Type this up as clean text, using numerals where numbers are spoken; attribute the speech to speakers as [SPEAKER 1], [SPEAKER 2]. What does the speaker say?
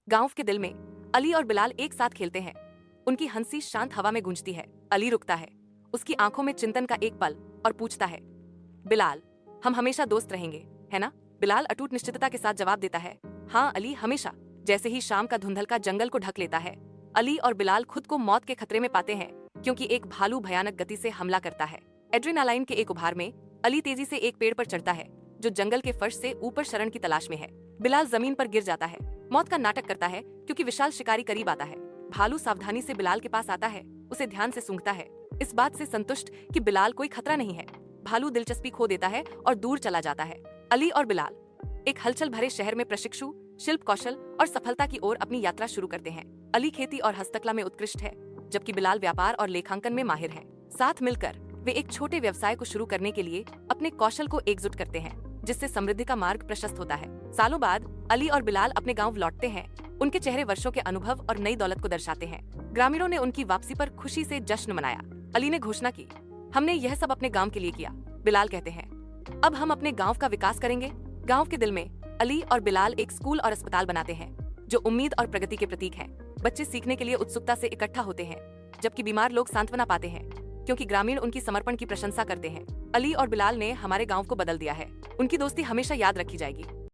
[SPEAKER 1] गांव के दिल में अली और बिलाल एक साथ खेलते हैं। उनकी हंसी शांत हवा में गूंजती है। अली रुकता है, उसकी आंखों में चिंतन का एक पल, और पूछता है, बिलाल, हम हमेशा दोस्त रहेंगे, है ना? बिलाल अटूट निश्चितता के साथ जवाब देता है, हाँ अली, हमेशा। जैसे ही शाम का धुंधलका जंगल को ढक लेता है, अली और बिलाल खुद को मौत के खतरे में पाते हैं, क्योंकि एक भालू भयानक गति से हमला करता है। एड्रेनालाइन के एक उभार में अली तेजी से एक पेड़ पर चढ़ता है, जो जंगल के फर्श से ऊपर शरण की तलाश में है। बिलाल जमीन पर गिर जाता है, मौत का नाटक करता है, क्योंकि विशाल शिकारी करीब आता है। भालू सावधानी से बिलाल के पास आता है, उसे ध्यान से सूंघता है, इस बात से संतुष्ट कि बिलाल कोई खतरा नहीं है। भालू दिलचस्पी खो देता है और दूर चला जाता है। अली और बिलाल एक हलचल भरे शहर में प्रशिक्षु, शिल्प कौशल और सफलता की ओर अपनी यात्रा शुरू करते हैं। अली खेती और हस्तकला में उत्कृष्ट है, जबकि बिलाल व्यापार और लेखांकन में माहिर है। साथ मिलकर वे एक छोटे व्यवसाय को शुरू करने के लिए अपने कौशल को एकजुट करते हैं, जिससे समृद्धि का मार्ग प्रशस्त होता है। सालों बाद अली और बिलाल अपने गांव लौटते हैं। उनके चेहरे वर्षों के अनुभव और नई दौलत को दर्शाते हैं। ग्रामीणों ने उनकी वापसी पर खुशी से जश्न मनाया। अली ने घोषणा की, हमने यह सब अपने गांव के लिए किया। बिलाल कहते हैं, अब हम अपने गांव का विकास करेंगे। गांव के दिल में अली और बिलाल एक स्कूल और अस्पताल बनाते हैं, जो उम्मीद और प्रगति के प्रतीक हैं। बच्चे सीखने के लिए उत्सुकता से इकट्ठा होते हैं, जबकि बीमार लोग सांत्वना पाते हैं, क्योंकि ग्रामीण उनकी समर्पण की प्रशंसा करते हैं। अली और बिलाल ने हमारे गांव को बदल दिया है। उनकी दोस्ती हमेशा याद रखी जाएगी।